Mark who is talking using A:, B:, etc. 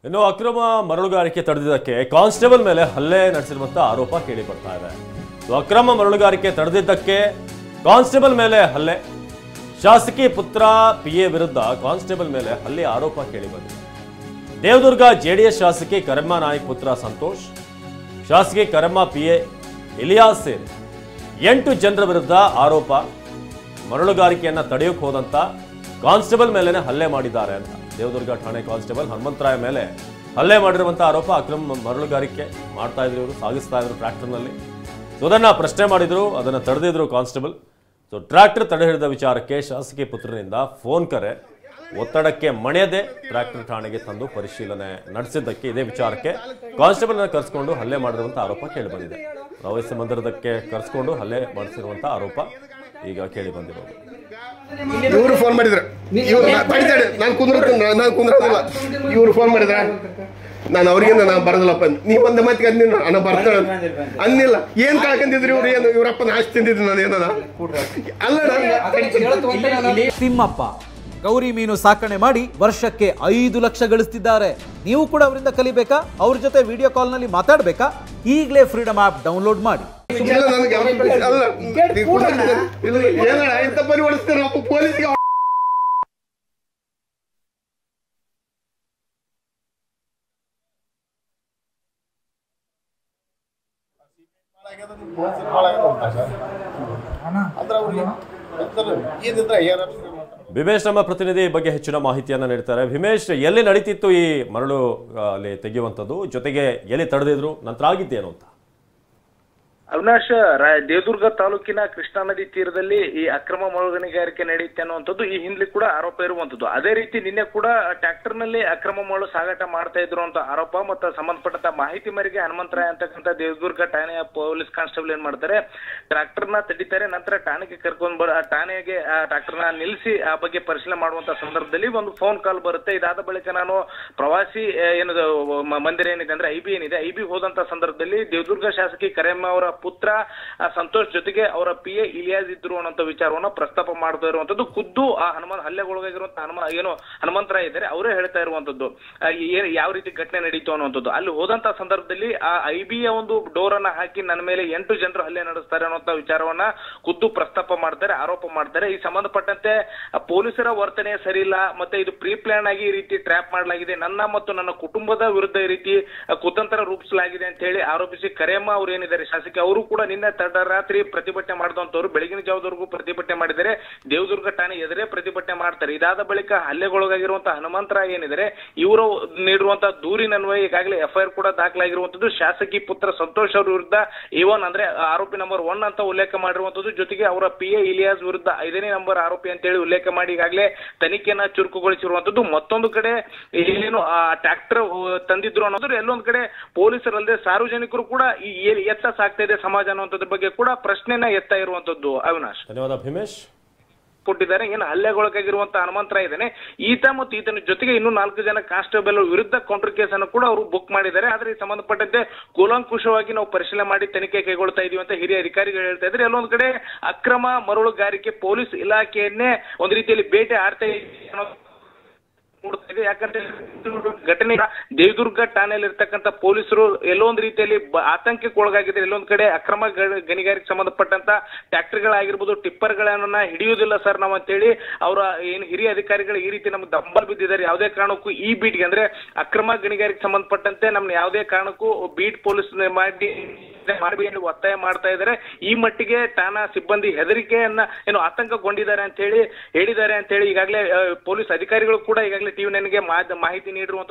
A: ಇನ್ನು ಅಕ್ರಮ ಮರಳುಗಾರಿಕೆ ತಡೆದಿದ್ದಕ್ಕೆ ಕಾನ್ಸ್ಟೇಬಲ್ ಮೇಲೆ ಹಲ್ಲೆ ನಡೆಸಿರುವಂತಹ ಆರೋಪ ಕೇಳಿ ಬರ್ತಾ ಇದೆ. ಅಕ್ರಮ ಮರಳುಗಾರಿಕೆ ತಡೆದಿದ್ದಕ್ಕೆ ಕಾನ್ಸ್ಟೇಬಲ್ ಮೇಲೆ ಹಲ್ಲೆ, ಶಾಸಕಿ ಪುತ್ರ ಪಿಎ ವಿರುದ್ಧ ಕಾನ್ಸ್ಟೇಬಲ್ ಮೇಲೆ ಹಲ್ಲೆ ಆರೋಪ ಕೇಳಿ ಬಂದಿದೆ. ದೇವದುರ್ಗ ಜೆಡಿಎಸ್ ಶಾಸಕಿ ಕರೆಮ್ಮ ನಾಯ್ಕ್ ಪುತ್ರ ಸಂತೋಷ್, ಶಾಸಕಿ ಕರೆಮ್ಮ ಪಿಎ ಇಲಿಯಾಸ್ ಸೇರಿ 8 ಜನರ ವಿರುದ್ಧ ಆರೋಪ. ಮರಳುಗಾರಿಕೆಯನ್ನ ತಡೆಯೋಕೆ ಹೋದಂತ ಕಾನ್ಸ್ಟೇಬಲ್ ಮೇಲೆನೆ ಹಲ್ಲೆ ಮಾಡಿದ್ದಾರೆ ಅಂತ ದೇವದುರ್ಗ ಠಾಣೆ ಕಾನ್ಸ್ಟೇಬಲ್ ಹನುಮಂತರಾಯ ಮೇಲೆ ಹಲ್ಲೆ ಮಾಡಿರುವಂತಹ ಆರೋಪ. ಅಕ್ರಮ ಮರಳುಗಾರಿಕೆ ಮಾಡ್ತಾ ಇದ್ರು, ಇವರು ಸಾಗಿಸ್ತಾ ಇದ್ರು ಟ್ರ್ಯಾಕ್ಟರ್ನಲ್ಲಿ. ಸೊ ಅದನ್ನ ಪ್ರಶ್ನೆ ಮಾಡಿದ್ರು, ಅದನ್ನ ತಡೆದಿದ್ರು ಕಾನ್ಸ್ಟೇಬಲ್. ಸೊ ಟ್ರ್ಯಾಕ್ಟರ್ ತಡೆ ಹಿಡಿದ ವಿಚಾರಕ್ಕೆ ಶಾಸಕಿ ಪುತ್ರನಿಂದ ಫೋನ್ ಕರೆ, ಒತ್ತಡಕ್ಕೆ ಮಣಿಯದೆ ಟ್ರ್ಯಾಕ್ಟರ್ ಠಾಣೆಗೆ ತಂದು ಪರಿಶೀಲನೆ ನಡೆಸಿದ್ದಕ್ಕೆ ಇದೇ ವಿಚಾರಕ್ಕೆ ಕಾನ್ಸ್ಟೇಬಲ್ ಕರೆಸ್ಕೊಂಡು ಹಲ್ಲೆ ಮಾಡಿರುವಂತಹ ಆರೋಪ ಕೇಳಿ ಬಂದಿದೆ. ಪ್ರವಾಸಿ ಮಂದಿರದಕ್ಕೆ ಕರೆಸ್ಕೊಂಡು ಹಲ್ಲೆ ಮಾಡಿಸಿರುವಂತಹ ಆರೋಪ ಈಗ ಕೇಳಿ ಬಂದಿರೋದು.
B: ಇವರು ಫೋನ್ ಮಾಡಿದ್ರು, ನಾನು ಕುಂದ್ರದಿಲ್ಲ. ಇವ್ರು ಫೋನ್ ಮಾಡಿದ್ರ, ನಾನು ಅವ್ರಿಗೇನು ನಾನು ಬರೋದಿಲ್ಲಪ್ಪ, ನೀ ಬಂದ ಮಾತಿಗೆ ಅಂದಿನ ಅಣ್ಣ ಬರ್ತಾಳೆ ಅಂದಿಲ್ಲ. ಏನ್ ಕಳ್ಕೊಂಡಿದ್ರಿ ಇವ್ರು? ಏನು ಇವ್ರಪ್ಪನ ಆಸ್ತಿ ತಿಂದಿದ್ರು ನಾನು ಏನದ ಅಲ್ಲ.
C: ತಿಮ್ಮಪ್ಪ ಗೌರಿ ಮೀನು ಸಾಕಣೆ ಮಾಡಿ ವರ್ಷಕ್ಕೆ 5 ಲಕ್ಷ ಗಳಿಸ್ತಿದ್ದಾರೆ. ನೀವು ಕೂಡ ಅವರಿಂದ ಕಲಿಬೇಕಾ? ಅವ್ರ ಜೊತೆ ವಿಡಿಯೋ ಕಾಲ್ ನಲ್ಲಿ ಮಾತಾಡ್ಬೇಕಾ? ಈಗಲೇ ಫ್ರೀಡಮ್ ಆಪ್ ಡೌನ್ಲೋಡ್ ಮಾಡಿ.
B: ಪೊಲೀಸ್ಗೆ
A: ಭೀಮೇಶ್ ನಮ್ಮ ಪ್ರತಿನಿಧಿ ಈ ಬಗ್ಗೆ ಹೆಚ್ಚಿನ ಮಾಹಿತಿಯನ್ನ ನೀಡ್ತಾರೆ. ಭೀಮೇಶ್, ಎಲ್ಲಿ ನಡೀತಿತ್ತು ಈ ಮರಳು ಅಲ್ಲಿ ತೆಗೆಯುವಂಥದ್ದು, ಜೊತೆಗೆ ಎಲ್ಲಿ ತಡೆದಿದ್ರು, ನಂತರ ಆಗಿದ್ದೇನು ಅಂತ?
D: ಅವಿನಾಶ್, ದೇವದುರ್ಗ ತಾಲೂಕಿನ ಕೃಷ್ಣಾ ನದಿ ತೀರದಲ್ಲಿ ಈ ಅಕ್ರಮ ಮರಳುಗಾರಿಕೆ ನಡೆಯುತ್ತೆ ಅನ್ನುವಂಥದ್ದು ಈ ಹಿಂದೆ ಕೂಡ ಆರೋಪ ಇರುವಂತದ್ದು. ಅದೇ ರೀತಿ ನಿನ್ನೆ ಕೂಡ ಟ್ರ್ಯಾಕ್ಟರ್ ನಲ್ಲಿ ಅಕ್ರಮ ಮರಳು ಸಾಗಾಟ ಮಾಡ್ತಾ ಇದ್ರು ಅಂತ ಆರೋಪ ಮತ್ತು ಸಂಬಂಧಪಟ್ಟಂತ ಮಾಹಿತಿ ಮೇರೆಗೆ ಹನುಮಂತರಾಯ ಅಂತಕ್ಕಂಥ ದೇವದುರ್ಗ ಠಾಣೆಯ ಪೊಲೀಸ್ ಕಾನ್ಸ್ಟೇಬಲ್ ಏನ್ ಮಾಡ್ತಾರೆ, ಟ್ರ್ಯಾಕ್ಟರ್ ನ ತಡಿತಾರೆ. ನಂತರ ಠಾಣೆಗೆ ಕರ್ಕೊಂಡ್ ಠಾಣೆಗೆ ಟ್ರ್ಯಾಕ್ಟರ್ ನ ನಿಲ್ಲಿಸಿ ಆ ಬಗ್ಗೆ ಪರಿಶೀಲನೆ ಮಾಡುವಂತ ಸಂದರ್ಭದಲ್ಲಿ ಒಂದು ಫೋನ್ ಕಾಲ್ ಬರುತ್ತೆ. ಇದಾದ ಬಳಿಕ ನಾನು ಪ್ರವಾಸಿ ಏನು ಮಂದಿರ ಏನಿದೆ ಅಂದ್ರೆ ಐಬಿ ಏನಿದೆ, ಐಬಿ ಹೋದಂತ ಸಂದರ್ಭದಲ್ಲಿ ದೇವದುರ್ಗ ಶಾಸಕಿ ಕರೆಮ್ಮ ಅವರ ಪುತ್ರ ಸಂತೋಷ್ ಜೊತೆಗೆ ಅವರ ಪಿಎ ಇಲಿಯಾಸ್ ಇದ್ರು ಅನ್ನೋ ವಿಚಾರವನ್ನ ಪ್ರಸ್ತಾಪ ಮಾಡ್ತಾ ಇರುವಂತದ್ದು. ಖುದ್ದು ಆ ಹಲ್ಲೆಗೊಳಗಾಗಿರುವಂತಹ ಏನು ಹನುಮಂತರಾಯ ಇದ್ದಾರೆ ಅವರೇ ಹೇಳ್ತಾ ಇರುವಂತದ್ದು ಯಾವ ರೀತಿ ಘಟನೆ ನಡೀತು ಅನ್ನುವಂಥದ್ದು. ಅಲ್ಲಿ ಹೋದಂತ ಸಂದರ್ಭದಲ್ಲಿ ಆ ಐಬಿಯ ಒಂದು ಡೋರ್ ಅನ್ನ ಹಾಕಿ ನನ್ನ ಮೇಲೆ 8 ಜನರು ಹಲ್ಲೆ ನಡೆಸ್ತಾರೆ ಅನ್ನುವಂತ ವಿಚಾರವನ್ನ ಖುದ್ದು ಪ್ರಸ್ತಾಪ ಮಾಡ್ತಾರೆ, ಆರೋಪ ಮಾಡ್ತಾರೆ. ಈ ಸಂಬಂಧಪಟ್ಟಂತೆ ಪೊಲೀಸರ ವರ್ತನೆ ಸರಿ ಇಲ್ಲ, ಮತ್ತೆ ಇದು ಪ್ರೀ ಪ್ಲಾನ್ ಆಗಿ ಈ ರೀತಿ ಟ್ರ್ಯಾಪ್ ಮಾಡಲಾಗಿದೆ, ನನ್ನ ಮತ್ತು ನನ್ನ ಕುಟುಂಬದ ವಿರುದ್ಧ ಈ ರೀತಿ ಕುತಂತ್ರ ರೂಪಿಸಲಾಗಿದೆ ಅಂತ ಹೇಳಿ ಆರೋಪಿಸಿ ಕರೆಯಮ್ಮ ಅವರು ಏನಿದ್ದಾರೆ ಶಾಸಕಿ ಅವರು ಕೂಡ ನಿನ್ನೆ ತಡರಾತ್ರಿ ಪ್ರತಿಭಟನೆ ಮಾಡಿದಂತವ್ರು ಬೆಳಗಿನ ಜಾವದವರೆಗೂ ಪ್ರತಿಭಟನೆ ಮಾಡಿದರೆ ದೇವದುರ್ಗ ಠಾಣೆ ಎದುರೇ ಪ್ರತಿಭಟನೆ ಮಾಡ್ತಾರೆ. ಇದಾದ ಬಳಿಕ ಹಲ್ಲೆಗೊಳಗಾಗಿರುವಂತಹ ಹನುಮಂತರಾಯ ಏನಿದ್ದಾರೆ ಇವರು ನೀಡಿರುವಂತಹ ದೂರಿನನ್ವಯ ಈಗಾಗಲೇ ಎಫ್ಐಆರ್ ಕೂಡ ದಾಖಲಾಗಿರುವಂತದ್ದು. ಶಾಸಕಿ ಪುತ್ರ ಸಂತೋಷ್ ಅವರ ವಿರುದ್ಧ A1 ಅಂದ್ರೆ ಆರೋಪಿ ನಂಬರ್ 1 ಅಂತ ಉಲ್ಲೇಖ ಮಾಡಿರುವಂತದ್ದು. ಜೊತೆಗೆ ಅವರ ಪಿಎ ಇಲಿಯಾಸ್ ವಿರುದ್ಧ 5ನೇ ನಂಬರ್ ಆರೋಪಿ ಅಂತ ಹೇಳಿ ಉಲ್ಲೇಖ ಮಾಡಿ ಈಗಾಗಲೇ ತನಿಖೆಯನ್ನ ಚುರುಕುಗೊಳಿಸಿರುವಂತದ್ದು. ಮತ್ತೊಂದು ಕಡೆ ಏನು ಆ ಟ್ರ್ಯಾಕ್ಟರ್ ತಂದಿದ್ರು ಅನ್ನೋದು ಎಲ್ಲೊಂದ್ ಕಡೆ ಪೊಲೀಸರಲ್ಲದೆ ಸಾರ್ವಜನಿಕರು ಕೂಡ ಎತ್ತ ಸಾಕ್ತಾ ಇದೆ ಸಮಾಜ ಅನ್ನುವಂಥದ್ರ ಬಗ್ಗೆ ಕೂಡ ಪ್ರಶ್ನೆನ ಎತ್ತಾ ಇರುವಂತದ್ದು. ಅವಿನಾಶ್,
A: ಧನ್ಯವಾದ ಭೀಮೇಶ್.
D: ಕೊಟ್ಟಿದ್ದಾರೆ ಏನು ಹಲ್ಲೆಗೊಳಗಾಗಿರುವಂತಹ ಹನುಮಂತರಾಯ ಇದ್ದಾನೆ, ಈತ ಮತ್ತು ಈತನ ಜೊತೆಗೆ ಇನ್ನೂ 4 ಜನ ಕಾನ್ಸ್ಟೇಬಲ್ ವಿರುದ್ಧ ಕೌಂಟರ್ ಕೇಸ್ ಅನ್ನು ಕೂಡ ಅವರು ಬುಕ್ ಮಾಡಿದ್ದಾರೆ. ಆದ್ರೆ ಈ ಸಂಬಂಧಪಟ್ಟಂತೆ ಕೂಲಂಕುಷವಾಗಿ ನಾವು ಪರಿಶೀಲನೆ ಮಾಡಿ ತನಿಖೆ ಕೈಗೊಳ್ತಾ ಇದೀವಿ ಅಂತ ಹಿರಿಯ ಅಧಿಕಾರಿಗಳು ಹೇಳ್ತಾ ಇದ್ದಾರೆ. ಎಲ್ಲೊಂದ್ ಕಡೆ ಅಕ್ರಮ ಮರಳುಗಾರಿಕೆ ಪೊಲೀಸ್ ಇಲಾಖೆಯನ್ನೇ ಒಂದು ರೀತಿಯಲ್ಲಿ ಬೇಟೆ ಆಡ್ತಾ ಇದೆ. ಯಾಕಂದ್ರೆ ಘಟನೆ ದೇವದುರ್ಗ ಠಾಣೆಯಲ್ಲಿ ಇರ್ತಕ್ಕಂಥ ಪೊಲೀಸರು ಎಲ್ಲೊಂದ್ ರೀತಿಯಲ್ಲಿ ಆತಂಕಕ್ಕೆ ಒಳಗಾಗಿದ್ದಾರೆ. ಎಲ್ಲೊಂದ್ ಕಡೆ ಅಕ್ರಮ ಗಣಿಗಾರಿಕೆ ಸಂಬಂಧಪಟ್ಟಂತ ಟ್ರ್ಯಾಕ್ಟರ್ಗಳಾಗಿರ್ಬೋದು, ಟಿಪ್ಪರ್ಗಳನ್ನ ಹಿಡಿಯುವುದಿಲ್ಲ ಸರ್ ನಾವು ಅಂತೇಳಿ ಅವರ ಏನು ಹಿರಿಯ ಅಧಿಕಾರಿಗಳು ಈ ರೀತಿ ನಮ್ಗೆ ದಂಬಲ್ ಬಿದ್ದಿದ್ದಾರೆ. ಯಾವುದೇ ಕಾರಣಕ್ಕೂ ಈ ಬೀಟ್ಗೆ ಅಂದ್ರೆ ಅಕ್ರಮ ಗಣಿಗಾರಿಕೆ ಸಂಬಂಧಪಟ್ಟಂತೆ ನಮ್ನ ಯಾವುದೇ ಕಾರಣಕ್ಕೂ ಬೀಟ್ ಪೊಲೀಸ್ ಮಾಡಿ ಒತ್ತಾಯ ಮಾಡ್ತಾ ಇದ್ದಾರೆ. ಈ ಮಟ್ಟಿಗೆ ಠಾಣಾ ಸಿಬ್ಬಂದಿ ಹೆದರಿಕೆಯನ್ನ ಏನು ಆತಂಕಗೊಂಡಿದ್ದಾರೆ ಅಂತ ಹೇಳಿ ಹೇಳಿದ್ದಾರೆ ಅಂತ ಹೇಳಿ ಈಗಾಗಲೇ ಪೊಲೀಸ್ ಅಧಿಕಾರಿಗಳು ಕೂಡ ಈಗಾಗಲೇ TV9ಗೆ ಮಾಹಿತಿ ನೀಡಿರುವಂತ